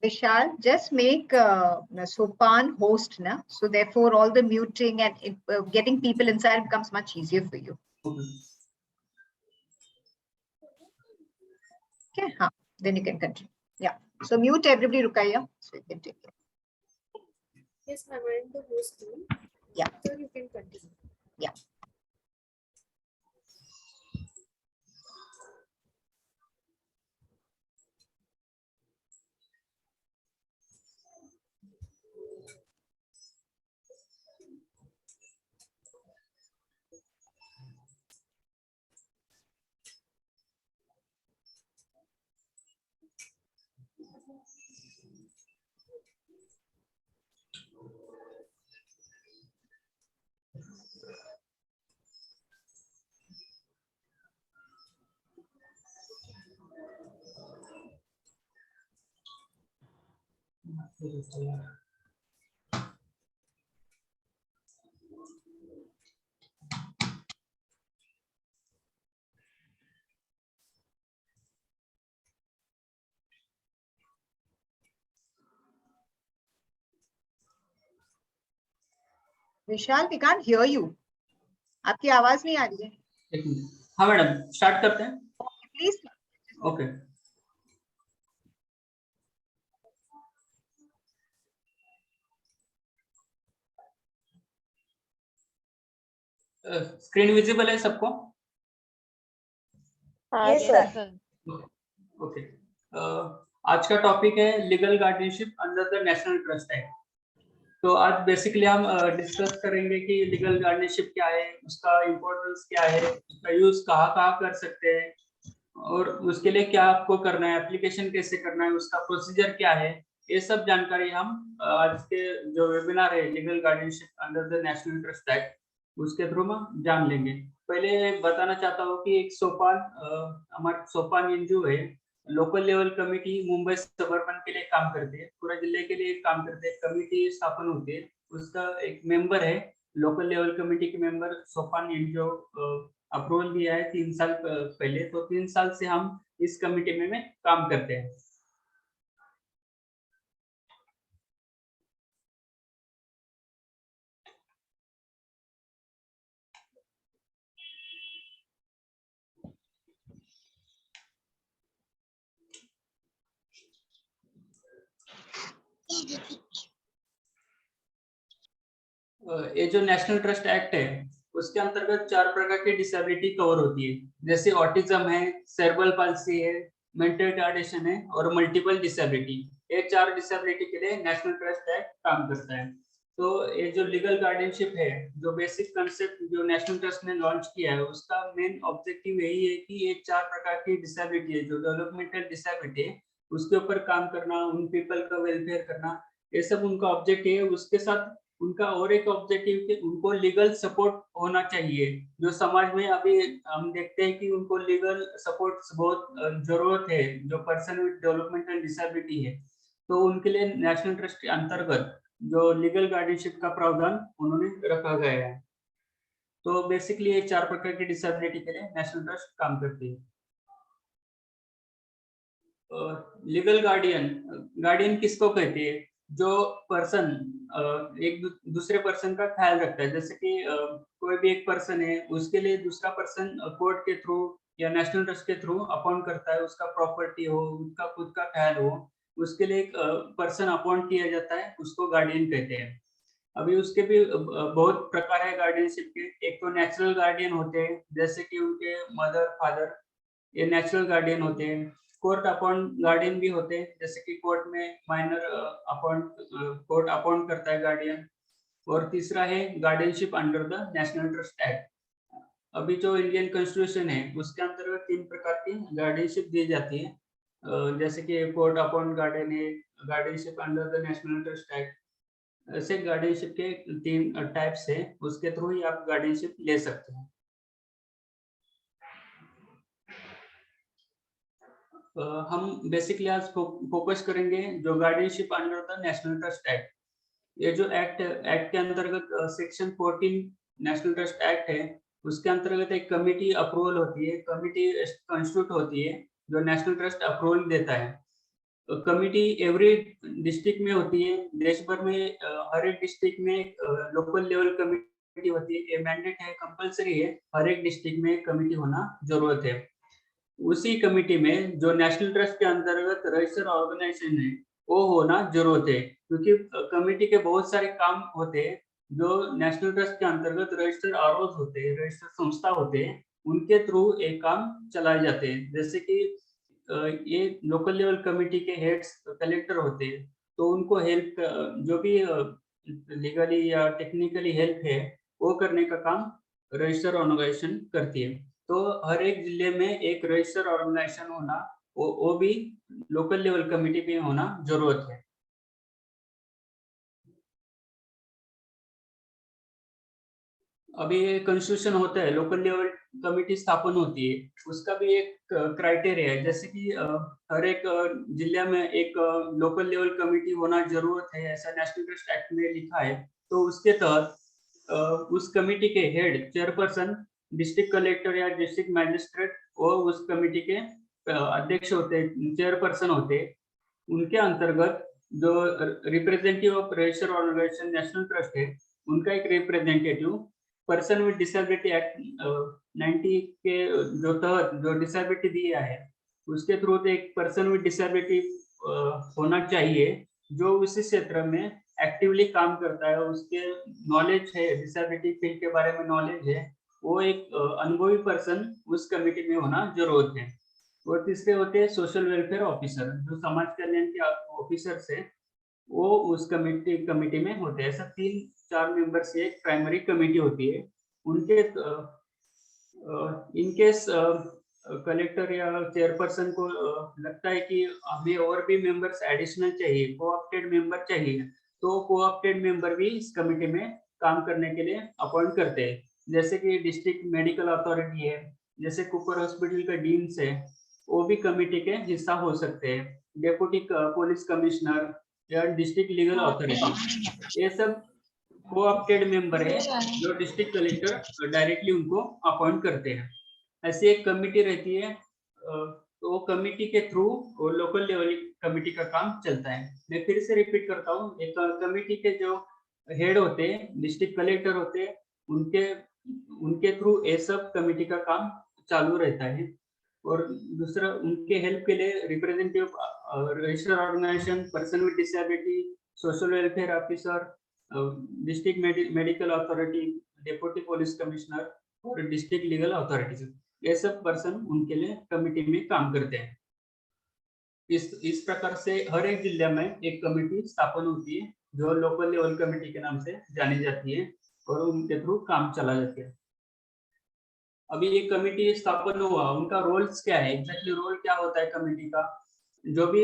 Vishal, just make Sopan host, na? So therefore, all the muting and getting people inside becomes much easier for you. Okay, then you can continue. Yeah. So mute everybody, Rukaiya. So you can take it. Yes, I'm in the host room. Yeah. So you can continue. Yeah. Vishal, we can't hear you. आपकी आवाज नहीं आ रही है. हाँ madam, start करते हैं. Please. Okay. Screen visible है सबको? Yes, sir. ओके. आज का टॉपिक है legal guardianship under the national trust act. तो आज बेसिकली हम डिस्कस करेंगे कि लीगल गार्डियनशिप क्या है, उसका इम्पोर्टेंस क्या है, उसका यूज कहाँ कर सकते हैं और उसके लिए क्या आपको करना है, एप्लीकेशन कैसे करना है, उसका प्रोसीजर क्या है, ये सब जानकारी हम आज के जो वेबिनार है legal guardianship under the national trust act उसके थ्रू हम जान लेंगे. पहले बताना चाहता हूँ कि एक सोपान हमारे सोपान एनजीओ है, local level committee Mumbai suburban के लिए काम करती है, पूरे जिले के लिए काम करते हैं. कमेटी स्थापन होती है, उसका एक मेंबर है, लोकल लेवल कमेटी के मेंबर सोपान एनजीओ अप्रूवल दिया है 3 साल पहले. तो 3 साल से हम इस कमेटी में काम करते हैं. ये जो नेशनल ट्रस्ट एक्ट है उसके अंतर्गत 4 प्रकार की डिसेबिलिटी कवर होती है, जैसे ऑटिज्म है, सेरेब्रल पाल्सी है, मेंटल रिटार्डेशन है और मल्टीपल डिसेबिलिटी. ये 4 डिसेबिलिटी के लिए नेशनल ट्रस्ट एक्ट काम करता है. तो ये जो लीगल गार्डियनशिप है, जो बेसिक कंसेप्ट जो नेशनल ट्रस्ट ने लॉन्च किया है, उसका मेन ऑब्जेक्टिव यही है कि ये 4 प्रकार की डिसेबिलिटी है, जो डेवलपमेंटल डिसेबिलिटी है, उसके ऊपर काम करना, उन पीपल का वेलफेयर करना, ये सब उनका ऑब्जेक्टिव है. उसके साथ उनका और एक ऑब्जेक्टिव कि उनको लीगल सपोर्ट होना चाहिए. जो समाज में अभी हम देखते हैं कि उनको लीगल सपोर्ट बहुत जरूरत है, जो पर्सन विद डेवलपमेंटल डिसेबिलिटी है, तो उनके लिए नेशनल ट्रस्ट के अंतर्गत जो लीगल गार्डियनशिप का प्रावधान उन्होंने रखा गया है. तो बेसिकली ये 4 प्रकार की डिसेबिलिटी के लिए नेशनल ट्रस्ट काम करती है. लीगल गार्डियन किसको कहते हैं? जो पर्सन एक दूसरे पर्सन का ख्याल रखता है, जैसे कि कोई भी एक पर्सन है, उसके लिए दूसरा पर्सन कोर्ट के थ्रू या नेशनल ट्रस्ट के थ्रू अपॉइंट करता है, उसका प्रॉपर्टी हो, उसका खुद का ख्याल हो, उसके लिए एक पर्सन अपॉइंट किया जाता है, उसको गार्डियन कहते हैं. अभी उसके भी बहुत प्रकार है गार्डियनशिप के. एक तो नेचुरल गार्डियन होते हैं, जैसे कि उनके मदर फादर, ये नेचुरल गार्डियन होते हैं. कोर्ट अपॉइंट गार्डियन भी होते हैं, जैसे कि कोर्ट में माइनर कोर्ट अपॉइंट करता है गार्डियन. और तीसरा है guardianship under the national trust act. अभी जो इंडियन कॉन्स्टिट्यूशन है उसके अंतर्गत 3 प्रकार की गार्डियनशिप दी जाती है, जैसे कि कोर्ट अपॉइंट गार्डियन है, guardianship under the national trust act. ऐसे गार्डियनशिप के 3 टाइप्स है, उसके थ्रू ही आप गार्डियनशिप ले सकते हैं. हम बेसिकली आज फोकस करेंगे जो guardianship under the national trust act. ये जो एक्ट के अंतर्गत सेक्शन 14 नेशनल ट्रस्ट एक्ट है, उसके अंतर्गत एक कमेटी अप्रूवल होती है, कमेटी कॉन्स्टिट्यूट होती है जो नेशनल ट्रस्ट अप्रूवल देता है. कमिटी एवरी डिस्ट्रिक्ट में होती है, देश भर में हर एक डिस्ट्रिक्ट में लोकल लेवल कमिटी होती है। ये मैंडेट है, कंपलसरी है, हर एक डिस्ट्रिक्ट में कमिटी होना जरूरत है। उसी कमिटी में जो नेशनल ट्रस्ट के अंतर्गत रजिस्टर्ड ऑर्गेनाइजेशन है वो होना जरूरत है, क्योंकि कमिटी के बहुत सारे काम होते हैं जो नेशनल ट्रस्ट के अंतर्गत रजिस्टर्ड आरओज होते हैं, रजिस्टर्ड संस्था होते हैं, उनके थ्रू एक काम चलाए जाते हैं। जैसे कि ये लोकल लेवल कमिटी के हेड्स कलेक्टर होते हैं, तो उनको हेल्प जो भी लीगली या टेक्निकली हेल्प है वो करने का काम रजिस्टर ऑर्गेनाइजेशन करती है। तो हर एक जिले में एक रजिस्टर ऑर्गेनाइजेशन होना वो भी लोकल लेवल कमिटी पे होना जरूरत है। अभी कंस्टिट्यूशन होता है, लोकल लेवल कमिटी स्थापन होती है, उसका भी एक क्राइटेरिया है, जैसे कि हर एक जिले में एक लोकल लेवल कमिटी होना जरूरत है, ऐसा नेशनल ट्रस्ट एक्ट में लिखा है। तो उसके तहत उस कमिटी के हेड चेयरपर्सन डिस्ट्रिक्ट कलेक्टर या डिस्ट्रिक्ट मैजिस्ट्रेट वो उस कमिटी के अध्यक्ष होते हैं, चेयरपर्सन होते हैं। उनके अंतर्गत जो representative of register organisation national trust है, उनका एक representative person with disability act 90 के जो तहत जो डिसेबिलिटी दिया है उसके थ्रू एक पर्सन विद डिसेबिलिटी होना चाहिए जो उसी क्षेत्र में एक्टिवली काम करता है, उसके नॉलेज है, डिसेबिलिटी फील्ड के बारे में नॉलेज है, वो एक अनुभवी पर्सन उस कमेटी में होना जरूरत है। और तीसरे होते हैं सोशल वेलफेयर ऑफिसर, जो समाज कल्याण के ऑफिसर्स है वो उस कमेटी में होते हैं। ऐसा 3-4 मेंबर्स की एक प्राइमरी कमेटी होती है। उनके इनकेस कलेक्टर या चेयरपर्सन को लगता है कि हमें और भी मेंबर्स एडिशनल चाहिए, कोऑप्टेड मेंबर चाहिए, तो कोऑप्टेड मेंबर भी इस कमेटी में काम करने के लिए अपॉइंट करते हैं। जैसे कि डिस्ट्रिक्ट मेडिकल अथॉरिटी है, जैसे कुपर हॉस्पिटल का डीन्स है, वो भी कमेटी के हिस्सा हो सकते हैं। डेप्यूटी पुलिस कमिश्नर या डिस्ट्रिक्ट लीगल अथॉरिटी, ये सब कोऑप्टेड मेंबर है जो डिस्ट्रिक्ट कलेक्टर डायरेक्टली उनको अपॉइंट करते हैं। ऐसी एक कमिटी रहती है, तो कमिटी के थ्रू लोकल लेवल कमिटी का काम चलता है। मैं फिर से रिपीट करता हूँ, एक कमिटी के जो हेड होते हैं डिस्ट्रिक्ट कलेक्टर होते हैं, उनके थ्रू ये सब कमिटी का काम चालू रहता है। और दूसरा उनके हेल्प के लिए representative register organisation, person with disability, social welfare officer, district medical authority, deputy police commissioner और डिस्ट्रिक्ट लीगल अथॉरिटी, ये सब पर्सन उनके लिए कमिटी में काम करते हैं। इस प्रकार से हर एक जिले में एक कमेटी स्थापन होती है जो लोकल लेवल कमेटी के नाम से जानी जाती है और उनके थ्रू काम चला जाता है। अभी ये कमेटी स्थापन हुआ, उनका रोल्स क्या है, एग्जैक्टली रोल क्या होता है कमेटी का, जो भी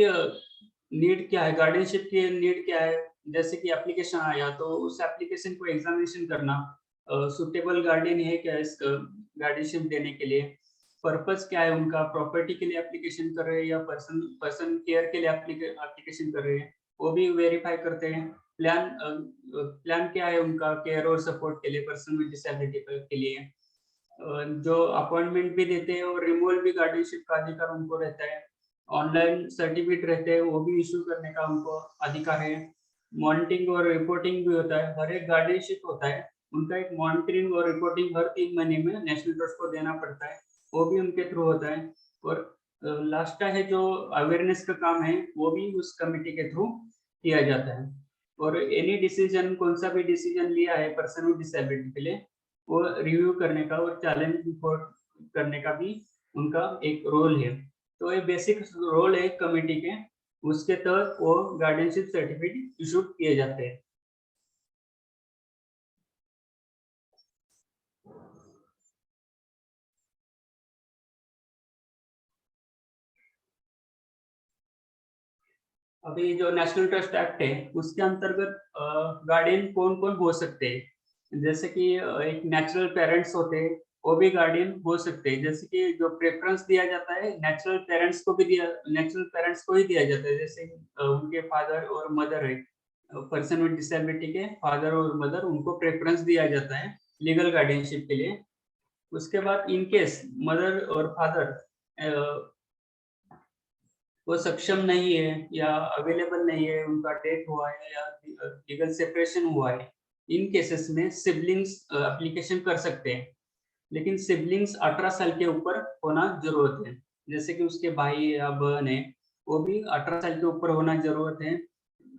नीड क्या है, गार्डियनशिप की नीड क्या है, जैसे कि एप्लीकेशन आया तो उस एप्लीकेशन को एग्जामिनेशन करना, सुटेबल गार्डियन है क्या इस गार्डियनशिप देने के लिए, पर्पस क्या है उनका, प्रॉपर्टी के लिए एप्लीकेशन कर रहे हैं या पर्सन केयर के लिए एप्लीकेशन कर रहे हैं, वो भी वेरीफाई करते हैं। प्लान क्या है उनका केयर और सपोर्ट के लिए पर्सन विद डिसेबिलिटी के लिए, जो अपॉइंटमेंट भी देते हैं और रिमूवल भी गार्डियनशिप का अधिकार उनको रहता है। ऑनलाइन सर्टिफिकेट रहते हैं वो भी इशू करने का उनको अधिकार है। मॉनिटरिंग और रिपोर्टिंग भी होता है, हर एक गार्डियनशिप होता है उनका एक मॉनिटरिंग और रिपोर्टिंग हर 3 महीने में नेशनल ट्रस्ट को देना पड़ता है, वो भी उनके थ्रू होता है। और लास्ट है जो अवेयरनेस का काम है वो भी उस कमेटी के थ्रू किया जाता है। और एनी डिसीजन, कौन सा भी डिसीजन लिया है पर्सन विद डिसेबिलिटी के लिए, वो रिव्यू करने का और चैलेंज रिपोर्ट करने का भी उनका एक रोल है। तो ये बेसिक रोल है कमेटी के, उसके तहत वो गार्डियनशिप सर्टिफिकेट इशू किए जाते हैं। अभी जो नेशनल ट्रस्ट एक्ट है उसके अंतर्गत गार्डियन कौन कौन हो सकते हैं, जैसे कि एक नेचुरल पेरेंट्स होते हैं वो भी गार्डियन हो सकते हैं। जैसे कि जो प्रेफरेंस दिया जाता है नेचुरल पेरेंट्स को ही दिया जाता है, जैसे उनके फादर और मदर है, पर्सन विद डिसेबिलिटी के फादर और मदर, उनको प्रेफरेंस दिया जाता है लीगल गार्डियनशिप के लिए। उसके बाद इनकेस मदर और फादर वो सक्षम नहीं है या अवेलेबल नहीं है, उनका डेथ हुआ है या लीगल सेपरेशन हुआ है, इन केसेस में सिबलिंग्स एप्लीकेशन कर सकते हैं। लेकिन सिबलिंग्स 18 साल के ऊपर होना जरूरत है। जैसे कि उसके भाई या बहन है, वो भी 18 साल के ऊपर होना जरूरत है,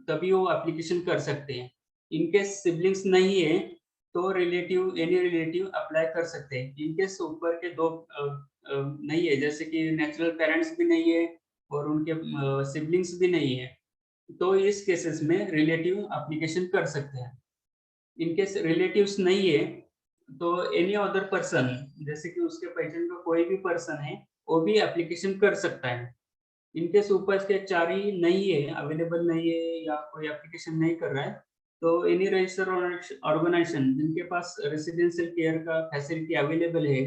तभी वो एप्लीकेशन कर सकते हैं। इनकेस सिबलिंग्स नहीं है तो रिलेटिव, एनी रिलेटिव अप्लाई कर सकते हैं। इनकेस ऊपर के दो नहीं है, जैसे कि नेचुरल पेरेंट्स भी नहीं है और उनके सिबलिंग्स भी नहीं है, तो इस केसेस में रिलेटिव एप्लीकेशन कर सकते हैं। इनकेस रिलेटिव्स नहीं है तो एनी अदर पर्सन, जैसे कि उसके पहचान का कोई भी पर्सन है, वो भी एप्लीकेशन कर सकता है। इनकेस ऊपर के 4 ही नहीं है, अवेलेबल नहीं है या कोई एप्लीकेशन नहीं कर रहा है, तो एनी रजिस्टर्ड ऑर्गेनाइजेशन जिनके पास रेसिडेंशियल केयर का फैसिलिटी अवेलेबल है,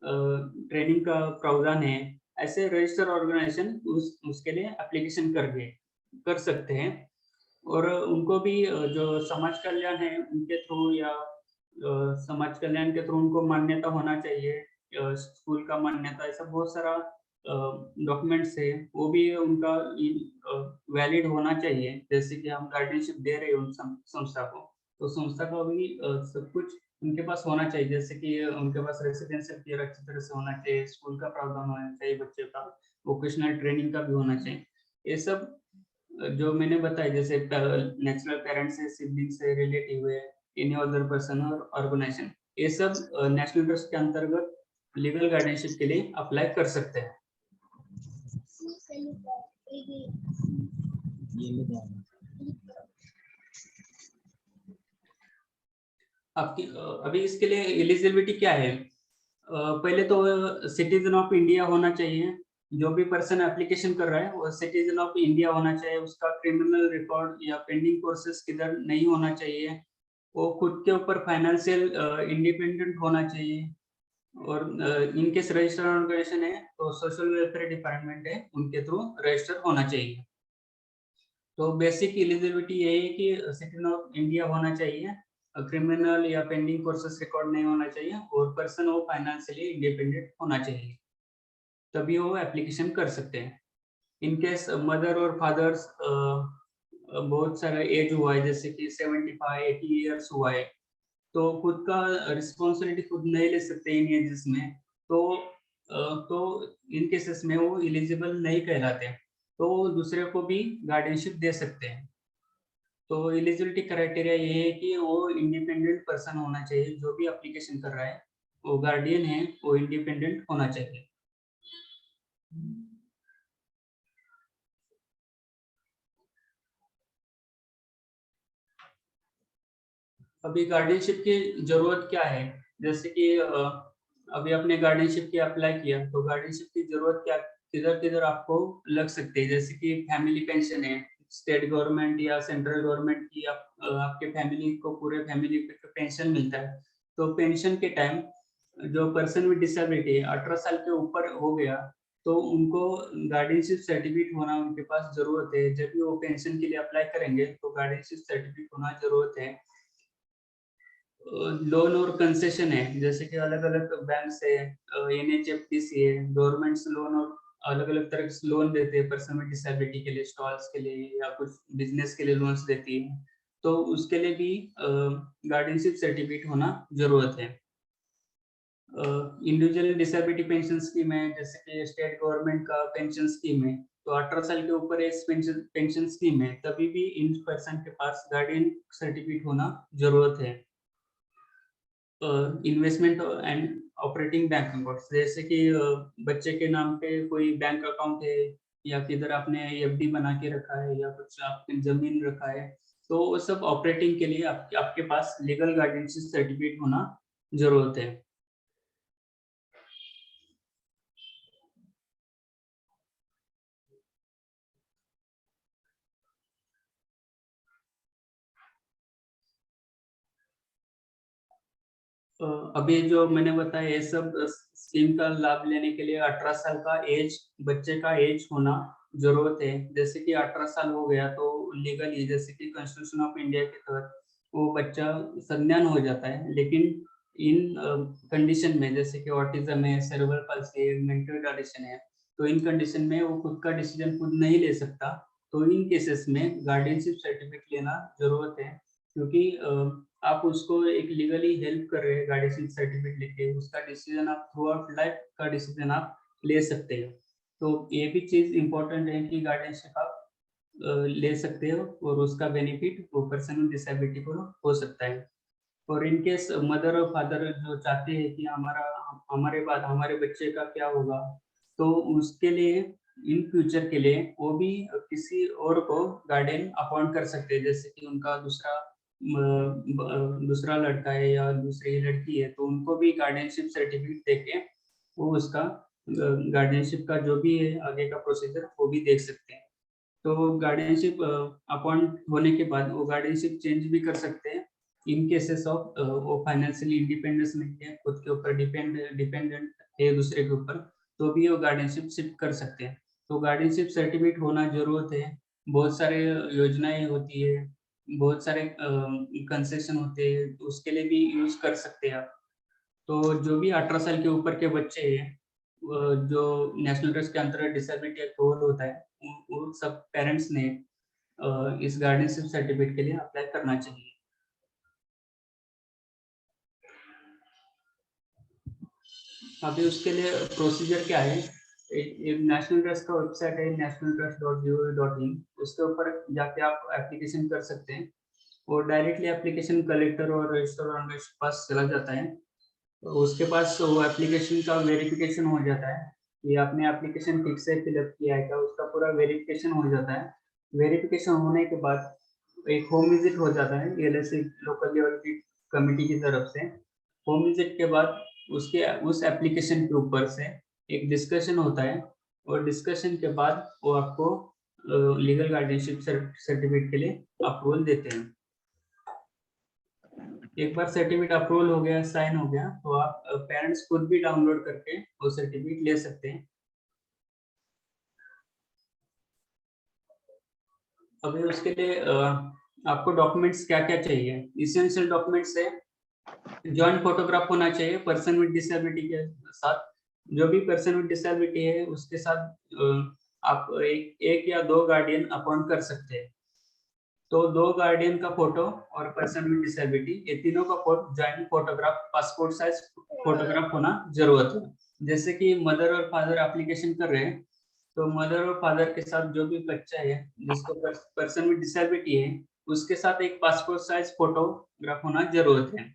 ट्रेनिंग का प्रावधान है, ऐसे रजिस्टर्ड ऑर्गेनाइजेशन उसके लिए एप्लीकेशन कर सकते हैं। और उनको भी जो समाज कल्याण है उनके थ्रू या समाज कल्याण के थ्रू उनको मान्यता होना चाहिए, स्कूल का मान्यता, ऐसा बहुत सारा डॉक्यूमेंट्स है, वो भी उनका वैलिड होना चाहिए। जैसे कि हम गार्डियनशिप दे रहे हैं उन संस्था को, तो संस्था का भी सब कुछ उनके पास होना चाहिए। जैसे कि उनके पास रेसिडेंशियल केयर अच्छी तरह से होना चाहिए, स्कूल का प्रावधान होना चाहिए, बच्चे का वोकेशनल ट्रेनिंग का भी होना चाहिए। ये सब जो मैंने बताया, जैसे नेचुरल पेरेंट्स है, सिबलिंग्स है, रिलेटिव है, एनी अदर पर्सन और ऑर्गेनाइजेशन, ये सब नेशनल ट्रस्ट के अंतर्गत लीगल गार्डियनशिप के लिए अप्लाई कर सकते हैं। आपकी अभी इसके लिए एलिजिबिलिटी क्या है? पहले तो सिटीजन ऑफ इंडिया होना चाहिए। जो भी पर्सन एप्लीकेशन कर रहा है वो सिटीजन ऑफ इंडिया होना चाहिए। उसका क्रिमिनल रिकॉर्ड या पेंडिंग प्रोसेस किधर नहीं होना चाहिए। वो खुद के ऊपर फाइनेंशियल इंडिपेंडेंट होना चाहिए। और इनकेस रजिस्टर्ड ऑर्गेनाइजेशन है तो सोशल वेलफेयर डिपार्टमेंट है, उनके थ्रू रजिस्टर होना चाहिए। तो बेसिक एलिजिबिलिटी यही है कि सिटीजन ऑफ इंडिया होना चाहिए, क्रिमिनल या पेंडिंग प्रोसेस रिकॉर्ड नहीं होना चाहिए, और पर्सन वो फाइनेंशियली इंडिपेंडेंट होना चाहिए, तभी वो एप्लीकेशन कर सकते हैं। इनकेस मदर और फादर्स बहुत सारा एज हुआ है, जैसे कि 75 80 ईयर्स हुआ है, तो खुद का रिस्पॉन्सिबिलिटी खुद नहीं ले सकते इन एजेस में, तो इन केसेस में वो एलिजिबल नहीं कहलाते, तो दूसरे को भी गार्डियनशिप दे सकते हैं। तो एलिजिबिलिटी क्राइटेरिया ये है कि वो इंडिपेंडेंट पर्सन होना चाहिए, जो भी एप्लीकेशन कर रहा है वो गार्डियन है, वो इंडिपेंडेंट होना चाहिए। अभी गार्डियनशिप की जरूरत क्या है? जैसे कि अभी आपने गार्डियनशिप की अप्लाई किया, तो गार्डियनशिप की जरूरत क्या किधर किधर आपको लग सकती है? जैसे कि फैमिली पेंशन है, स्टेट गवर्नमेंट या सेंट्रल गवर्नमेंट की आपके फैमिली को, पूरे फैमिली को पेंशन मिलता है। तो पेंशन के टाइम जो पर्सन विद डिसेबिलिटी 18 साल के ऊपर हो गया, तो उनको गार्डियनशिप सर्टिफिकेट होना उनके पास जरूरत है। जब भी वो पेंशन के लिए अप्लाई करेंगे तो गार्डियनशिप सर्टिफिकेट होना जरूरत है। लोन और कंसेशन है, जैसे कि अलग अलग बैंक से NHFTC है, गवर्नमेंट्स लोन और अलग अलग तरह के लोन देते हैं पर्सन विद डिसेबिलिटी के लिए, स्टॉल्स के लिए या कुछ बिजनेस के लिए लोन्स देती है, तो उसके लिए भी गार्डियनशिप सर्टिफिकेट होना जरूरत है। इंडिविजुअल डिसेबिलिटी पेंशन स्कीम है, जैसे कि स्टेट गवर्नमेंट का पेंशन स्कीम है, तो 18 साल के ऊपर इस पेंशन स्कीम है, तभी भी इन पर्सन के पास गार्डियन सर्टिफिकेट होना जरूरत है। Investment and operating bank account, जैसे कि बच्चे के नाम पे कोई बैंक अकाउंट है या किधर आपने FD बना के रखा है या कुछ आपने जमीन रखा है, तो वो सब ऑपरेटिंग के लिए आपके पास लीगल गार्डियनशिप सर्टिफिकेट होना जरूरत है। अभी जो मैंने बताया ये सब स्कीम का लाभ लेने के लिए 18 साल का एज, बच्चे का एज होना जरूरत है। जैसे कि 18 साल हो गया तो लीगली, जैसे कि कॉन्स्टिट्यूशन ऑफ इंडिया के तहत वो बच्चा संज्ञान हो जाता है। लेकिन इन कंडीशन में, जैसे कि ऑटिज्म है, सेरेब्रल पाल्सी है, मेंटल रिटार्डेशन है, तो इन कंडीशन में वो खुद का डिसीजन खुद नहीं ले सकता, तो इन केसेस में गार्डियनशिप सर्टिफिकेट लेना जरूरत है, क्योंकि आप उसको एक लीगली हेल्प कर रहे हैं गार्डियनशिप सर्टिफिकेट लेके, उसका डिसीजन आप थ्रू आउट लाइफ का डिसीजन आप ले सकते हो। तो ये भी चीज इम्पोर्टेंट है कि गार्डियनशिप आप ले सकते हो और उसका बेनिफिट वो पर्सन विद डिसेबिलिटी को हो सकता है। और इन केस मदर और फादर जो चाहते हैं कि हमारे बाद हमारे बच्चे का क्या होगा, तो उसके लिए इन फ्यूचर के लिए वो भी किसी और को गार्डियन अपॉइंट कर सकते हैं, जैसे कि उनका दूसरा लड़का है या दूसरी लड़की है, तो उनको भी गार्डियनशिप सर्टिफिकेट देके वो उसका गार्डियनशिप का जो भी है आगे का प्रोसीजर वो भी देख सकते हैं। तो गार्डियनशिप अपॉइंट होने के बाद वो गार्डियनशिप चेंज भी कर सकते हैं इन केसेस ऑफ वो फाइनेंशियली इंडिपेंडेंस नहीं है, खुद के ऊपर डिपेंडेंट है दूसरे के ऊपर, तो भी वो गार्डियनशिप शिफ्ट कर सकते हैं। तो गार्डियनशिप सर्टिफिकेट होना जरूरत है। बहुत सारे योजनाएं होती है, बहुत सारे कंसेशन होते हैं, उसके लिए भी यूज कर सकते हैं आप। तो जो भी 18 साल के ऊपर के बच्चे हैं, जो नेशनल ट्रस्ट के अंतर्गत डिसेबिलिटी एक्ट होता है, उन सब पेरेंट्स ने इस गार्डियनशिप सर्टिफिकेट के लिए अप्लाई करना चाहिए। अभी उसके लिए प्रोसीजर क्या है, एक नेशनल ट्रस्ट का वेबसाइट है nationaltrust.gov.in, उसके ऊपर जाके आप एप्लीकेशन कर सकते हैं और डायरेक्टली एप्लीकेशन कलेक्टर और रजिस्टर ऑनर के पास चला जाता है। तो उसके पास वो एप्लीकेशन का वेरिफिकेशन हो जाता है कि आपने एप्लीकेशन ठीक से फिलअप किया है क्या, उसका पूरा वेरिफिकेशन हो जाता है। वेरिफिकेशन होने के बाद एक होम विजिट हो जाता है LSC लोकल लेवल की कमेटी की तरफ से। होम विजिट के बाद उस एप्लीकेशन के ऊपर से एक डिस्कशन होता है और डिस्कशन के बाद वो आपको लीगल गार्डियनशिप सर्टिफिकेट के लिए अप्रूवल देते हैं। एक बार सर्टिफिकेट अप्रूवल हो गया, साइन हो गया, तो आप पेरेंट्स खुद भी डाउनलोड करके वो सर्टिफिकेट ले सकते हैं। अभी उसके लिए आपको डॉक्यूमेंट्स क्या क्या चाहिए। इसेंशियल डॉक्यूमेंट्स है, जॉइंट फोटोग्राफ होना चाहिए पर्सन विद डिसेबिलिटी के साथ। जो भी पर्सन विद डिसेबिलिटी है उसके साथ आप एक या दो गार्डियन अपॉइंट कर सकते हैं। तो दो गार्डियन का फोटो और पर्सन विद डिसेबिलिटी, ये तीनों का joint photograph, passport size photograph होना जरूरत है। जैसे कि मदर और फादर एप्लीकेशन कर रहे हैं, तो मदर और फादर के साथ जो भी बच्चा है जिसको पर्सन विद डिसेबिलिटी है, उसके साथ एक पासपोर्ट साइज फोटोग्राफ होना जरूरत है।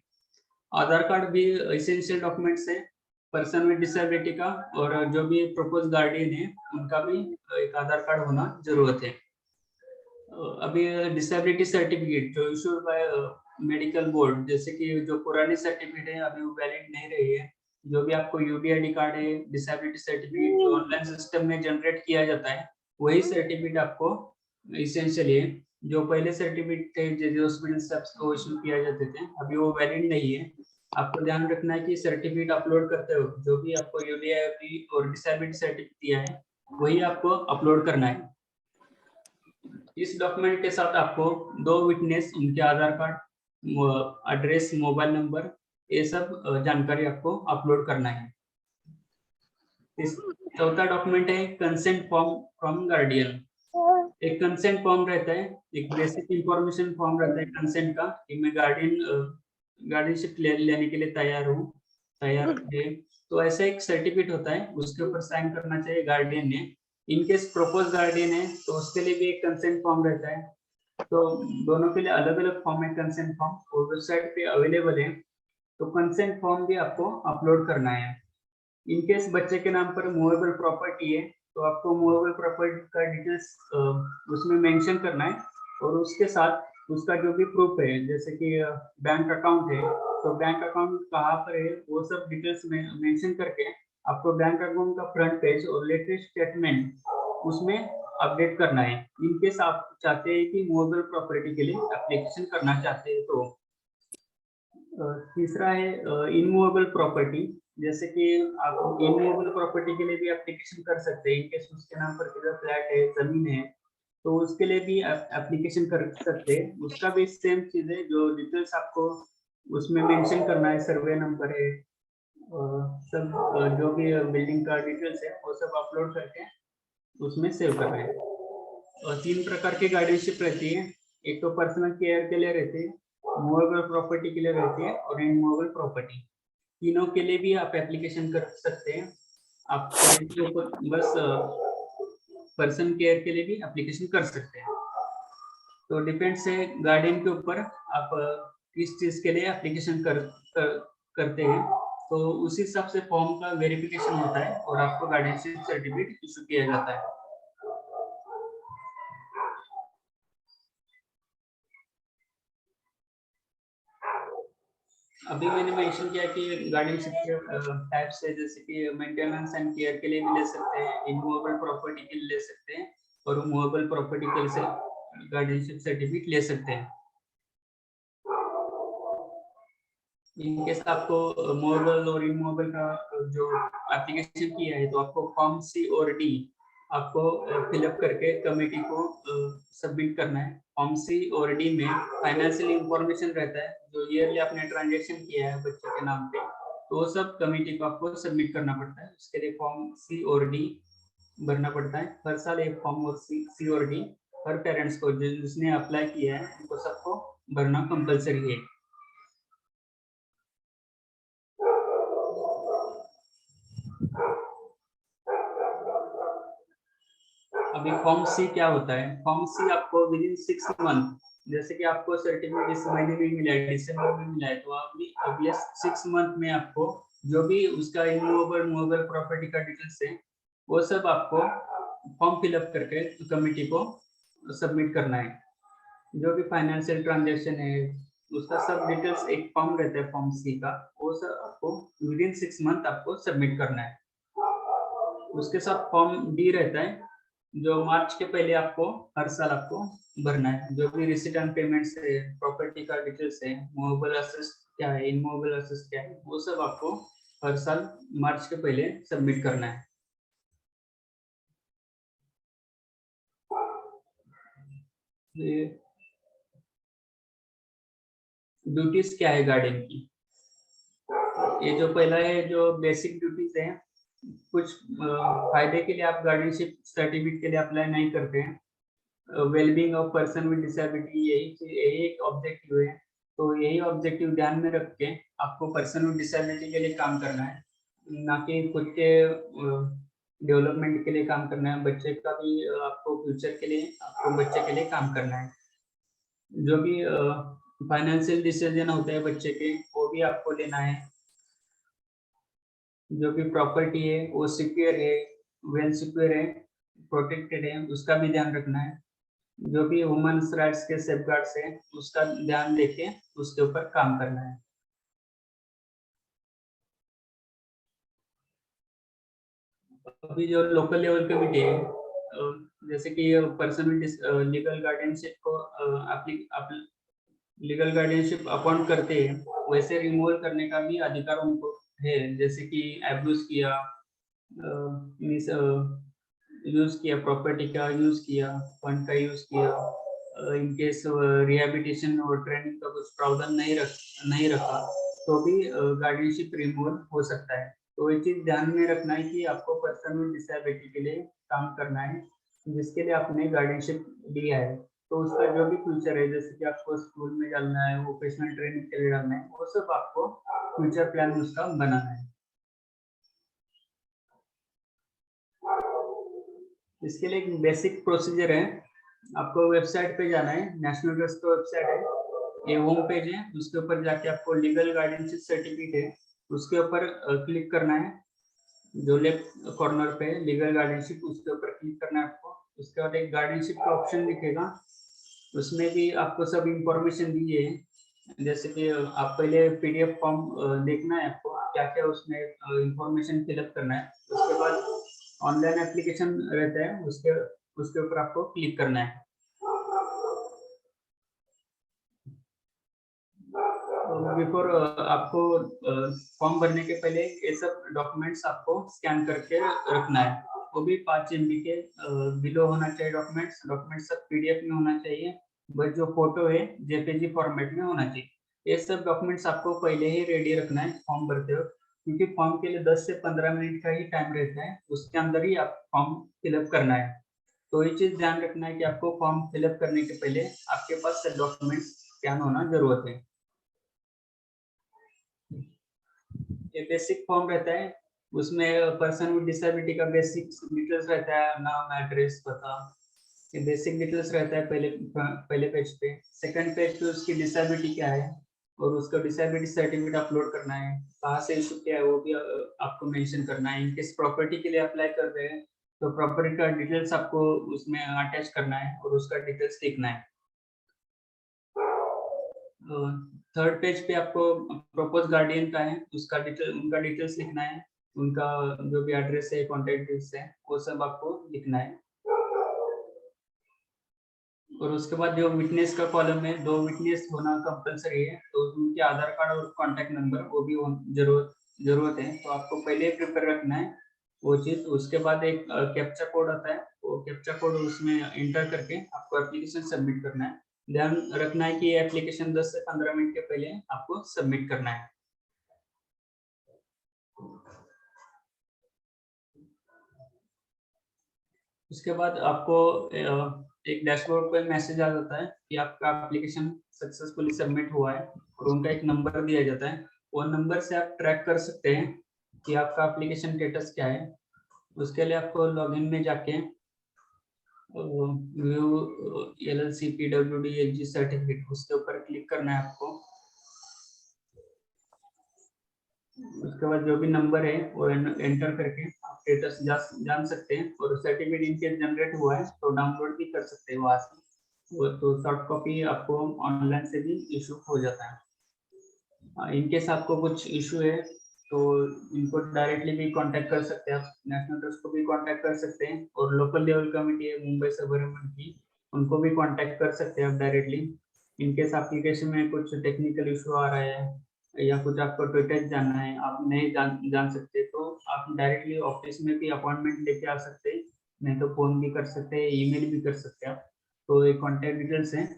आधार कार्ड भी एसेंशियल डॉक्यूमेंट्स है पर्सन विद डिसेबिलिटी का, और जो भी प्रपोज गार्डियन है उनका भी एक आधार कार्ड होना जरूरत है। अभी डिसेबिलिटी सर्टिफिकेट जो इशूड बाय मेडिकल बोर्ड, जैसे कि जो पुरानी सर्टिफिकेट है अभी वो वैलिड नहीं रही है। जो भी आपको UDID कार्ड है, डिसेबिलिटी सर्टिफिकेट जो ऑनलाइन सिस्टम में जनरेट किया जाता है, वही सर्टिफिकेट आपको इसेंशियल है। जो पहले सर्टिफिकेट थे जो हॉस्पिटल से आपको इशू किया जाते थे, अभी वो वैलिड नहीं है। आपको ध्यान रखना है कि सर्टिफिकेट अपलोड करते हो जो भी आपको UDID और डिसेबिलिटी सर्टिफिकेट दिया है वही आपको अपलोड करना है। इस डॉक्यूमेंट के साथ आपको दो विटनेस, उनके आधार कार्ड, एड्रेस, मोबाइल नंबर, ये सब जानकारी आपको अपलोड करना है। इस चौथा डॉक्यूमेंट है कंसेंट फॉर्म फ्रॉम गार्डियन। एक कंसेंट फॉर्म रहता है, एक बेसिक इंफॉर्मेशन फॉर्म रहता है कंसेंट का कि मैं गार्डियनशिप लेने के लिए तैयार है। तो ऐसा एक सर्टिफिकेट होता है, उसके ऊपर साइन करना चाहिए गार्डियन ने। इनकेस प्रपोज गार्डियन है तो उसके लिए भी एक कंसेंट फॉर्म रहता है। तो दोनों के लिए अलग अलग फॉर्म है कंसेंट फॉर्म, और वेबसाइट पे अवेलेबल है। तो कंसेंट फॉर्म भी आपको अपलोड करना है। इनकेस बच्चे के नाम पर मूवेबल प्रॉपर्टी है तो आपको मूवेबल प्रॉपर्टी का डिटेल्स उसमें मेंशन करना है, और उसके साथ उसका जो भी प्रूफ है, जैसे कि बैंक अकाउंट है तो बैंक अकाउंट कहाँ पर है वो सब डिटेल्स में मेंशन करके आपको बैंक अकाउंट का फ्रंट पेज और लेटेस्ट स्टेटमेंट उसमें अपडेट करना है। इनकेस आप चाहते हैं कि मूवेबल प्रॉपर्टी के लिए एप्लीकेशन करना चाहते हैं तो। तीसरा है इनमूवेबल प्रॉपर्टी, जैसे कि आप इनमूवेबल प्रॉपर्टी के लिए भी एप्लीकेशन कर सकते हैं। इनकेस उसके नाम पर किधर फ्लैट है, जमीन है, तो उसके लिए भी एप्लीकेशन कर सकते हैं। उसका भी सेम चीज है, जो डिटेल्स आपको उसमें मेंशन करना है, सर्वे नंबर है, सब जो भी बिल्डिंग का डिटेल्स है वो सब अपलोड करके उसमें सेव कर रहे हैं। और 3 प्रकार की गार्डियनशिप रहती है। एक तो पर्सनल केयर के लिए रहती है, मूवेबल प्रॉपर्टी के लिए रहती है और इनमूवेबल प्रॉपर्टी। तीनों के लिए भी आप एप्लीकेशन कर सकते हैं। आप इसके ऊपर बस पर्सन केयर के लिए भी एप्लीकेशन कर सकते हैं। तो डिपेंड्स है गार्डियन के ऊपर आप किस चीज के लिए एप्लीकेशन करते हैं, तो उस हिसाब से फॉर्म का वेरिफिकेशन होता है और आपको गार्डियनशिप सर्टिफिकेट इशू किया जाता है। अभी मैंने मेंशन किया कि गार्डियनशिप के टाइप्स है, जैसे कि मेंटेनेंस एंड केयर के लिए भी ले सकते हैं, इमूवेबल प्रॉपर्टी के लिए ले सकते हैं और मूवेबल प्रॉपर्टी के लिए गार्डियनशिप सर्टिफिकेट ले सकते हैं। इनकेस आपको मूवेबल और इमूवेबल का जो एप्लीकेशन किया है तो आपको फॉर्म सी और डी आपको फिलअप करके कमेटी को सबमिट करना है। फॉर्म सी और डी में फाइनेंशियल इंफॉर्मेशन रहता है, जो ईयरली आपने ट्रांजैक्शन किया है बच्चे के नाम पे, तो वो सब कमेटी को आपको सबमिट करना पड़ता है। उसके लिए फॉर्म सी और डी भरना पड़ता है। हर साल एक फॉर्म और सी और डी हर पेरेंट्स को जिसने अप्लाई किया है उनको सबको भरना कंपलसरी है। अभी फॉर्म सी क्या होता है? फॉर्म सी आपको विद इन 6 मंथ, जैसे कि आपको सर्टिफिकेट इस महीने में मिला है, दिसंबर में मिला है, तो अगले 6 मंथ में आपको जो भी उसका इमूवेबल मूवेबल प्रॉपर्टी का डिटेल्स है वो सब आपको फॉर्म फिलअप करके कमेटी को सबमिट करना है। जो भी फाइनेंशियल ट्रांजेक्शन है उसका सब डिटेल्स एक फॉर्म रहता है फॉर्म सी का, वो सब आपको विद इन 6 मंथ आपको सबमिट करना है। उसके साथ फॉर्म डी रहता है जो मार्च के पहले आपको हर साल आपको भरना है। जो भी रिसीट एंड पेमेंट्स है, प्रॉपर्टी का डिटेल्स है, मूवेबल असेट्स क्या है, इमूवेबल असेट्स क्या है, वो सब आपको हर साल मार्च के पहले सबमिट करना है। ड्यूटीज क्या है गार्डियन की? ये जो पहला है जो बेसिक ड्यूटीज है, कुछ फायदे के लिए आप गार्डियनशिप सर्टिफिकेट के लिए अप्लाई नहीं करते हैं। Wellbeing of person with disability यही एक ऑब्जेक्टिव है, तो यही ऑब्जेक्टिव ध्यान में रख के आपको पर्सन विद डिसेबिलिटी के लिए काम करना है, ना कि खुद के डेवलपमेंट के लिए काम करना है। बच्चे का भी आपको फ्यूचर के लिए आपको बच्चे के लिए काम करना है। जो भी फाइनेंशियल डिसीजन होते हैं बच्चे के वो भी आपको लेना है। जो भी प्रॉपर्टी है वो सिक्योर है, वेल सिक्योर है, प्रोटेक्टेड है, उसका भी ध्यान रखना है। जो भी ह्यूमन राइट्स के सेफगार्ड्स है उसका ध्यान देके उसके ऊपर काम करना है। अभी जो लोकल लेवल कमिटी है, जैसे कि पर्सन लीगल गार्डियनशिप को लीगल गार्डियनशिप अपॉइंट करते हैं, वैसे रिमूवल करने का भी अधिकार उनको है। जैसे कि एब्यूज किया, यूज किया, प्रॉपर्टी का यूज किया, फंड का यूज किया, इन केस रिहेबिलिटेशन और ट्रेनिंग का कुछ प्रावधान नहीं रखा, तो भी गार्डियनशिप रिमूवल हो सकता है। तो ये चीज ध्यान में रखना है कि आपको पर्सन विद डिसेबिलिटी के लिए काम करना है, जिसके लिए आपने गार्डियनशिप लिया है। तो उसका जो भी फ्यूचर है, जैसे कि आपको स्कूल में डालना है, वोकेशनल ट्रेनिंग के लिए डालना है, वो सब आपको फ्यूचर प्लान उसका बनाना है। इसके लिए एक बेसिक प्रोसीजर है। आपको वेबसाइट पे जाना है, नेशनल ट्रस्ट का वेबसाइट है, ये होम पेज है, उसके ऊपर जाके आपको लीगल गार्डियनशिप सर्टिफिकेट है उसके ऊपर क्लिक करना है। जो लेफ्ट कॉर्नर पे लीगल गार्डियनशिप उसके ऊपर क्लिक करना है आपको। उसके बाद एक गार्डियनशिप का ऑप्शन दिखेगा, उसमें भी आपको सब इंफॉर्मेशन दी है। जैसे कि आप पहले पीडीएफ फॉर्म देखना है आपको, क्या क्या उसमें इंफॉर्मेशन फिलअप करना है। उसके बाद ऑनलाइन एप्लीकेशन रहता है, उसके ऊपर आपको क्लिक करना है। बिफोर आपको फॉर्म भरने के पहले ये सब डॉक्यूमेंट्स आपको स्कैन करके रखना है। वो भी 5 MB के बिलो होना चाहिए। डॉक्यूमेंट सब पीडीएफ में होना चाहिए, बस जो फोटो है जेपीजी फॉर्मेट में होना चाहिए। ये सब डॉक्यूमेंट्स आपको पहले ही रेडी रखना है फॉर्म भरते वक्त। क्योंकि फॉर्म के लिए 10 से 15 मिनट का ही टाइम रहता है, उसके अंदर ही आप फॉर्म फिलअप करना है। तो ये चीज ध्यान रखना है कि आपको फॉर्म फिलअप करने के पहले आपके पास डॉक्यूमेंट्स स्कैन होना जरूरत है। ये बेसिक फॉर्म रहता है, उसमें पर्सन विद डिसेबिलिटी का बेसिक डिटेल्स रहता है, नाम, एड्रेस, पता, ये बेसिक डिटेल्स रहता है पहले पेज पे। सेकंड पेज पे उसकी डिसेबिलिटी क्या है और उसका डिसेबिलिटी सर्टिफिकेट अपलोड करना है, कहाँ से इशू किया है वो भी आपको मेंशन करना है। इनकेस प्रॉपर्टी के लिए अप्लाई कर रहे हैं तो प्रॉपर्टी का डिटेल्स आपको उसमें अटैच करना है और उसका डिटेल्स लिखना है। थर्ड पेज पे आपको प्रपोज गार्डियन का है, उसका उनका डिटेल्स लिखना है, उनका जो भी एड्रेस है, कॉन्टेक्ट डिटेल्स है, वो सब आपको लिखना है। और उसके बाद जो विटनेस का कॉलम है, 2 विटनेस होना कंपलसरी है, तो उनके आधार कार्ड और कॉन्टेक्ट नंबर वो भी जरूरत है, तो आपको पहले प्रिपेयर रखना है वो चीज। उसके बाद एक कैप्चा कोड आता है, वो कैप्चा कोड उसमें एंटर करके आपको एप्लीकेशन सबमिट करना है। ध्यान रखना है कि ये एप्लीकेशन 10 से 15 मिनट के पहले आपको सबमिट करना है। उसके बाद आपको एक डैशबोर्ड पे मैसेज आ जाता है कि आपका एप्लीकेशन सक्सेसफुली सबमिट हुआ है, और उनका एक नंबर दिया जाता है। वो नंबर से आप ट्रैक कर सकते हैं कि आपका एप्लीकेशन स्टेटस क्या है। उसके लिए आपको लॉगिन में जाके view LLC PWD HG certificate, उसके ऊपर क्लिक करना है आपको। उसके बाद जो भी नंबर है वो एंटर करके आप स्टेटस जान सकते हैं, और सर्टिफिकेट इनके जनरेट हुआ है तो डाउनलोड भी कर सकते हैं वहां से। वो तो सॉफ्ट कॉपी आपको ऑनलाइन से भी इशू हो जाता है। इनकेस आपको कुछ इशू है तो इनको डायरेक्टली भी कांटेक्ट कर सकते हैं आप, नेशनल ट्रस्ट को भी कांटेक्ट कर सकते हैं, और लोकल लेवल कमेटी है मुंबई सबअर्बन की, उनको भी कांटेक्ट कर सकते हैं आप डायरेक्टली। इनकेस एप्लीकेशन में कुछ टेक्निकल इशू आ रहा है या कुछ आपको डिटेल्स जानना है, आप नहीं जान सकते, तो आप डायरेक्टली ऑफिस में भी अपॉइंटमेंट लेके आ सकते हैं, नहीं तो फोन भी कर सकते हैं, ईमेल भी कर सकते हैं आप। तो ये कॉन्टेक्ट डिटेल्स हैं।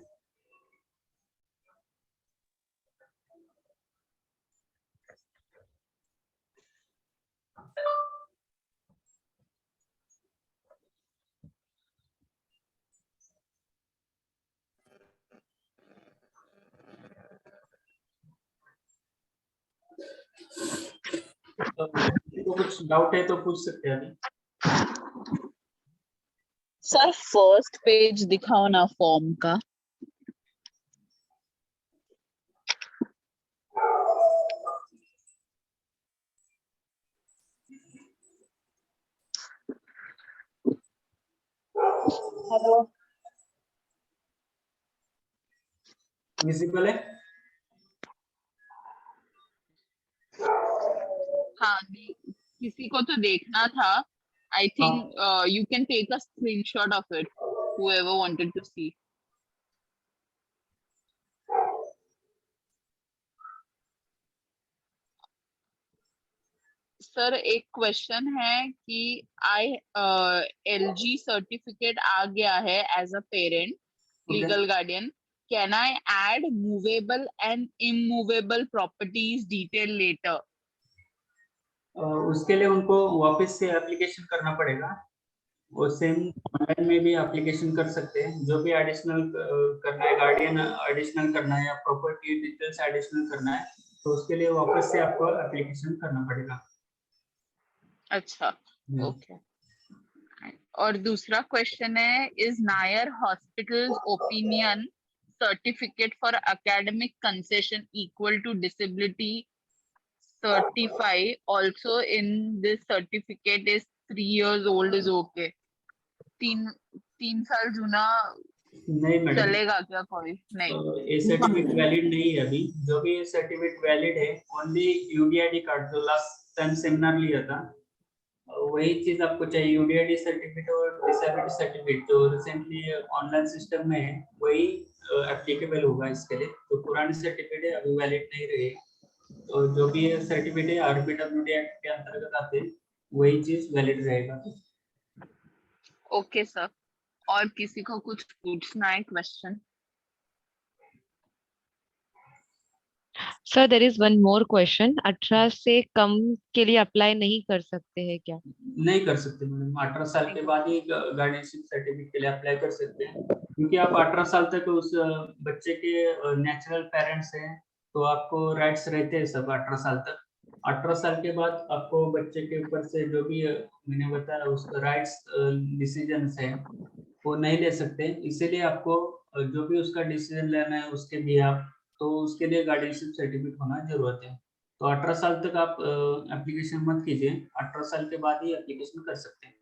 तो कुछ डाउट है तो पूछ सकते हैं अभी। सर फर्स्ट पेज दिखाओ ना फॉर्म का। हेलो, विजिबल है? हाँ किसी को तो देखना था। I think you can take a screenshot of it, whoever wanted to see. Sir एक क्वेश्चन है कि LG सर्टिफिकेट आ गया है as a parent, legal guardian. Can I add movable and immovable properties detail letter? उसके लिए उनको वापस से एप्लीकेशन करना पड़ेगा, और सेम ऑनलाइन में भी एप्लीकेशन कर सकते हैं। जो भी एडिशनल करना है, गार्डियन एडिशनल करना है या प्रॉपर्टी डिटेल्स एडिशनल करना है, तो उसके लिए वापस से आपको एप्लीकेशन करना पड़ेगा। अच्छा, ओके. और दूसरा क्वेश्चन है, is Nair hospital's opinion certificate for academic concession equal to disability certify also in this certificate is 3 years old is okay? 3 साल जूना नहीं मैडम, चलेगा क्या? कोई नहीं. ये सर्टिफिकेट वैलिड नहीं है अभी। जो भी सर्टिफिकेट वैलिड है ओनली UDID कार्ड, जो लास्ट टाइम सेमिनार लिया था वही चीज आपको चाहिए। UDID सर्टिफिकेट और डिसेबिलिटी सर्टिफिकेट जो रिसेंटली ऑनलाइन सिस्टम में है वही एप्लीकेबल होगा इसके लिए। तो पुराने सर्टिफिकेट अभी वैलिड नहीं रहे, तो जो भी सर्टिफिकेट है RBWD एक्ट के अंतर्गत आते हैं वही चीज वैलिड रहेगा। Okay sir. और किसी को कुछ पूछना है question? Sir there is one more question, 18 से कम के लिए अप्लाई नहीं कर सकते हैं क्या? नहीं कर सकते मैडम, 18 साल के बाद ही गार्डियनशिप सर्टिफिकेट के लिए अप्लाई कर सकते हैं, क्योंकि आप 18 साल तक उस बच्चे के नेचुरल पेरेंट्स हैं, तो आपको राइट्स रहते हैं सब 18 साल तक। 18 साल के बाद आपको बच्चे के ऊपर से जो भी मैंने बताया उसका राइट्स डिसीजन है वो नहीं ले सकते, इसीलिए आपको जो भी उसका डिसीजन लेना है उसके लिए आप, तो उसके लिए गार्डियनशिप सर्टिफिकेट होना जरूरत है। तो 18 साल तक आप एप्लीकेशन मत कीजिए, 18 साल के बाद ही एप्लीकेशन कर सकते हैं।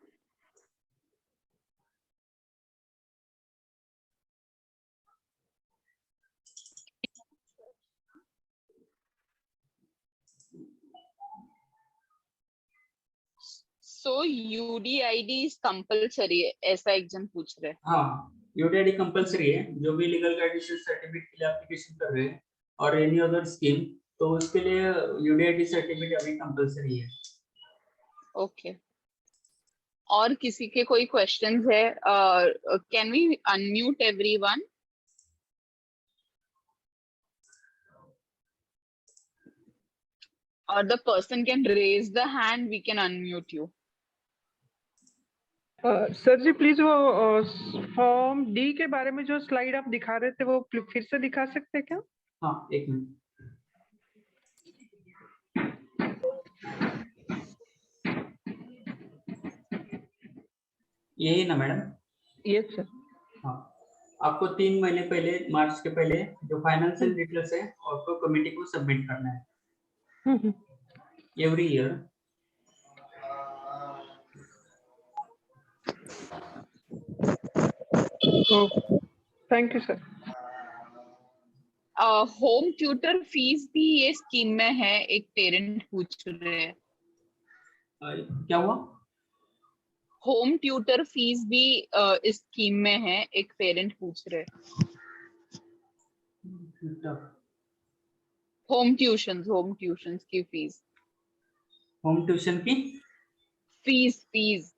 So UDID is compulsory, ऐसा एक जन पूछ रहे हैं। हाँ, यूडीआईडी कंपलसरी है, जो भी लीगल गार्डियनशिप सर्टिफिकेट के लिए एप्लीकेशन कर रहे हैं और एनी अदर स्कीम, तो उसके लिए यूडीआईडी सर्टिफिकेट अभी कंपलसरी है। ओके, और किसी के कोई क्वेश्चंस है? Can we unmute everyone? Or the person can raise the hand, we can unmute you. Sir ji please वो फॉर्म डी के बारे में जो स्लाइड आप दिखा रहे थे वो फिर से दिखा सकते हैं क्या? हाँ, एक मिनट। यही ना मैडम? Yes sir. हाँ, आपको 3 महीने पहले, मार्च के पहले जो फाइनेंशियल डिटेल्स है आपको कमेटी को सबमिट करना है every year. Thank you sir. Home tutor fees भी ये स्कीम में है, एक पेरेंट पूछ रहे हैं। क्या हुआ? होम ट्यूटर फीस भी इस स्कीम में है, एक पेरेंट पूछ रहे हैं। होम ट्यूशंस की फीस। होम ट्यूशन की फीस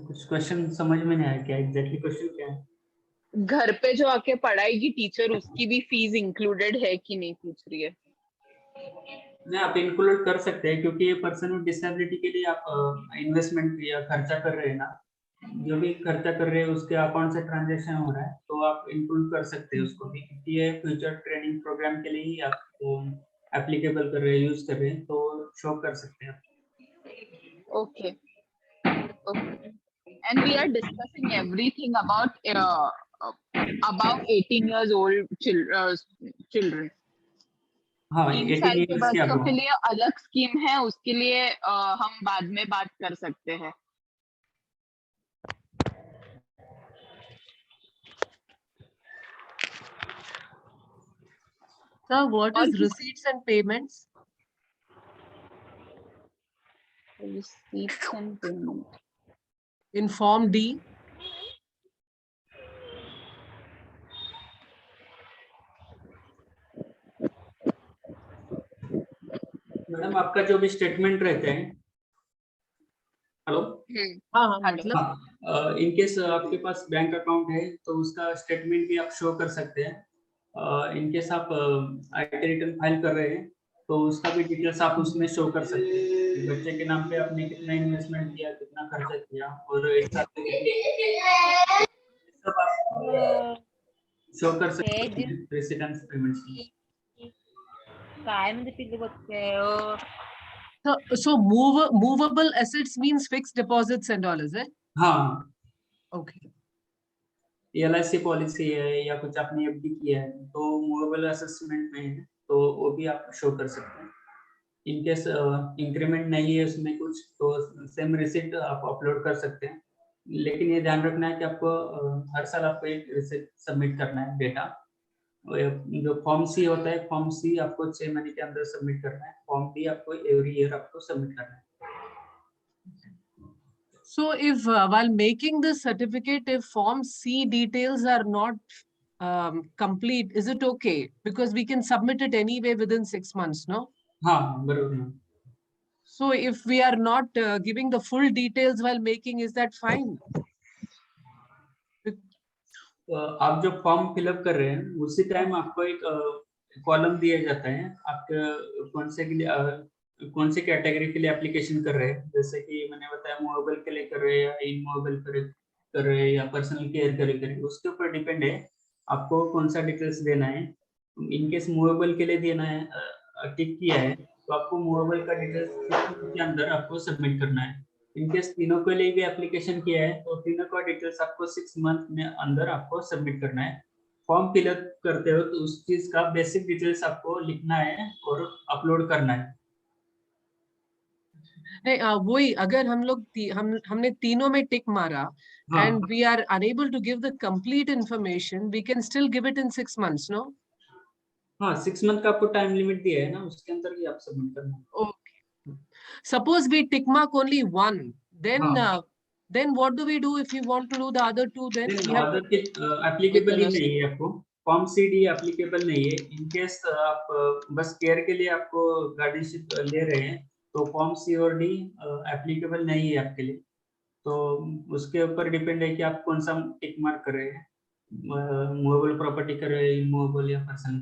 कुछ क्वेश्चन समझ में नहीं आया, क्या एग्जैक्टली क्वेश्चन क्या है? घर पे जो आके पढ़ाएगी टीचर, उसकी भी फीस इंक्लूडेड है कि नहीं पूछ रही है। नहीं, आप इंक्लूड कर सकते हैं, क्योंकि ये पर्सन विद डिसेबिलिटी के लिए आप इन्वेस्टमेंट या खर्चा कर रहे हैं ना, जो भी खर्चा कर रहे हैं उसके अकाउंट से ट्रांजैक्शन हो रहा है, तो आप इंक्लूड कर सकते हैं उसको भी, क्योंकि ये फ्यूचर ट्रेनिंग प्रोग्राम के लिए ही आप एप्लीकेबल कर रहे हैं, यूज कर रहे हैं, तो शो कर सकते हैं। Okay. And we are discussing everything about above 18 years old children. हाँ, 3 18 साल के इयर्स की बच्चों आप के लिए अलग स्कीम है, उसके लिए हम बाद में बात कर सकते हैं। Sir, what और is receipts and payments? Receipts and payment. In Form D? Madam, आपका जो भी स्टेटमेंट रहते हैं, हेलो, हाँ मतलब हाँ, इन केस आपके पास बैंक अकाउंट है तो उसका स्टेटमेंट भी आप शो कर सकते हैं। इन केस आप आईटी रिटर्न फाइल कर रहे हैं तो उसका भी डिटेल्स आप उसमें शो कर सकते हैं कि बच्चे के नाम पे आपने कितना इन्वेस्टमेंट किया, कितना खर्चा किया, और एक साथ सब आप शो कर सकते हैं residence payments. so movable assets means fixed deposits and all, is it? हाँ, Okay. एलआईसी पॉलिसी है या कुछ आपने एफडी किया है तो मूवेबल असेसमेंट में है, तो वो भी आप शो कर सकते हैं। इन केस इंक्रीमेंट नहीं है उसमें कुछ, तो सेम रिसिप्ट आप अपलोड कर सकते हैं, लेकिन ये ध्यान रखना है कि आपको हर साल आपको एक रिसिप्ट सबमिट करना है डेटा। जो फॉर्म सी होता है, फॉर्म सी आपको 6 महीने के अंदर सबमिट करना है, फॉर्म डी आपको एवरी ईयर आपको सबमिट करना है। So if while making the certificate, if Form C details are not complete, is it okay? Because we can submit it anyway within 6 months, no? हाँ, बराबर। So if we are not giving the full details while making, is that fine? आप जो form fill up कर रहे हैं उसी time आपको एक कॉलम दिया जाता है आपके कौन से कैटेगरी के लिए एप्लीकेशन कर रहे हैं, जैसे कि मैंने बताया मूवेबल के लिए कर रहे हैं या इनमूवेबल कर रहे हैं या पर्सनल केयर के लिए कर रहे हैं, उसके ऊपर डिपेंड है आपको कौन सा डिटेल्स देना है। इनकेस मूवेबल के लिए देना है, टिक किया है तो आपको मूवेबल का डिटेल्स के अंदर आपको सबमिट करना है। इनकेस तीनों के लिए भी एप्लीकेशन किया है तो तीनों का डिटेल्स आपको 6 मंथ में अंदर आपको सबमिट करना है। फॉर्म फिलअप करते हो तो उस चीज का बेसिक डिटेल्स आपको लिखना है और अपलोड करना है। नहीं वही अगर हम लोग हमने तीनों में टिक मारा हाँ and we are unable to give the complete information, we can still give it in 6 months, no? हाँ 6 मंथ का आपको टाइम लिमिट दिया है ना, उसके अंदर ही आप सबमिट करना है। Okay. Suppose we tick mark only one, then हाँ। then what do we do if we want to do the other two? Then we have other के एप्लीकेबल ही नहीं है आपको, फॉर्म CD एप्लीकेबल नहीं है। इनकेस आप बस केयर के लिए आपको गार्डियनशिप ले रहे हैं तो फॉर्म C और D एप्लीकेबल नहीं है आपके लिए। तो उसके ऊपर डिपेंड है कि आप कौन सा टिक मार्क कर रहे हैं, मूवेबल प्रॉपर्टी कर रहे हैं, इमूवेबल या पर्सनल।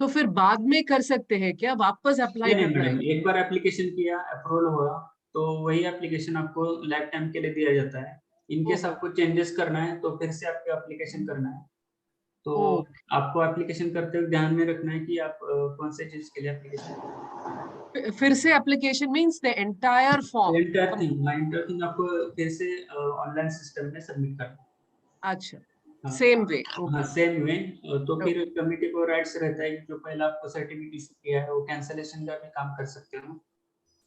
तो फिर बाद में कर सकते हैं क्या, वापस अप्लाई नहीं करना मैडम, है? एक बार एप्लीकेशन किया, अप्रूवल हुआ तो वही एप्लीकेशन आपको लाइफ टाइम के लिए दिया जाता है। इनकेस आपको चेंजेस करना है तो फिर से आपको एप्लीकेशन करना है। तो आपको एप्लीकेशन करते हुए ध्यान में रखना है कि आप कौन से चीज के लिए एप्लीकेशन। फिर से application means the entire form. Entire thing आपको फिर से ऑनलाइन सिस्टम में सबमिट करना है। अच्छा, हाँ। Same way. हाँ सेम वे। तो फिर कमिटी को राइट्स रहता है कि जो पहला आपको सर्टिफिकेट इशू किया है वो कैंसलेशन का भी काम कर सकते हो।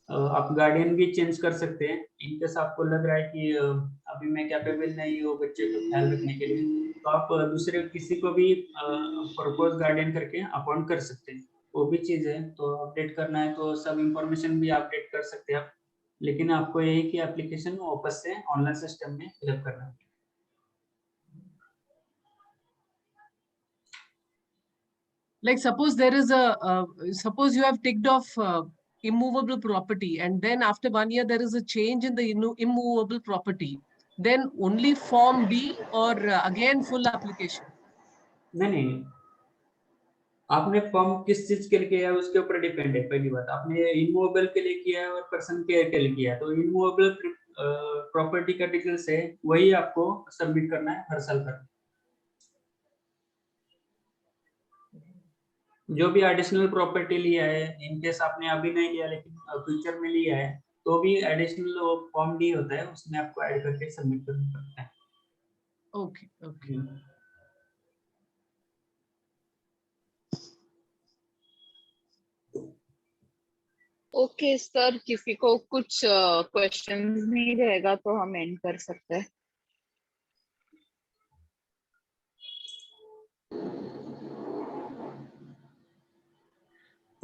आप गार्डियन भी चेंज कर सकते हैं। इनकेस आपको लग रहा है कि अभी मैं कैपेबल नहीं हूँ बच्चे को ख्याल रखने के लिए, तो आप दूसरे किसी को भी प्रपोज गार्डियन करके अपॉइंट कर सकते हैं, वो भी चीज है। तो अपडेट करना है तो सब इंफॉर्मेशन भी अपडेट कर सकते हैं आप, लेकिन आपको यही कि एप्लीकेशन वापस से ऑनलाइन सिस्टम में फिलअप करना है। Like suppose there is suppose you have ticked off immovable property and then after 1 year there is a change in the immovable property, then only form D or again full application? नहीं, आपने form किस चीज के लिए किया है उसके ऊपर डिपेंड है। पहली बात, आपने इमूवेबल के लिए किया है और पर्सन केयर के लिए किया है, तो इमूवेबल प्रॉपर्टी का डिटेल्स है वही आपको सबमिट करना है हर साल का। जो भी एडिशनल प्रॉपर्टी लिया है, इनकेस आपने अभी नहीं लिया लेकिन फ्यूचर में लिया है, तो भी एडिशनल फॉर्म डी होता है, उसमें आपको ऐड करके सबमिट करना पड़ता है। Okay okay. ओके सर, किसी को कुछ क्वेश्चंस नहीं रहेगा तो हम एंड कर सकते हैं।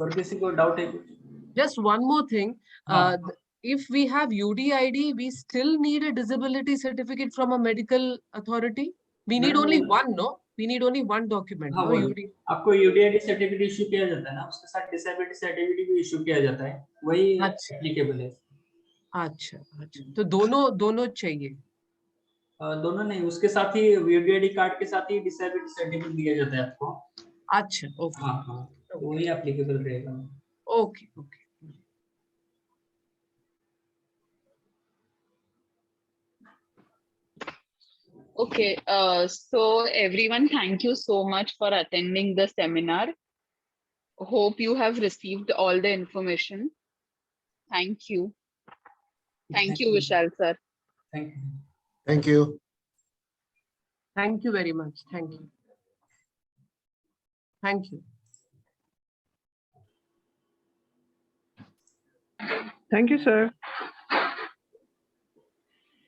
और किसी को डाउट है कुछ? Just one more thing. If we have UDID, we still need a disability certificate from a medical authority. We need only one, no? We need only one document, हाँ, no? UD. आपको UDID certificate issue किया जाता है ना, उसके साथ disability certificate भी issue किया जाता है, वही एप्लीकेबल है। अच्छा अच्छा, तो दोनों चाहिए? दोनों नहीं, उसके साथ ही यूडीआईडी कार्ड के साथ ही डिसेबिलिटी सर्टिफिकेट दिया जाता है आपको। अच्छा, ओके। हाँ हाँ, तो वही एप्लीकेबल रहेगा। Okay okay. Okay, so everyone, thank you so much for attending the seminar. Hope you have received all the information. Thank you. Thank you, Vishal sir. Thank you. Thank you. Thank you very much. Thank you. Thank you. Thank you, sir.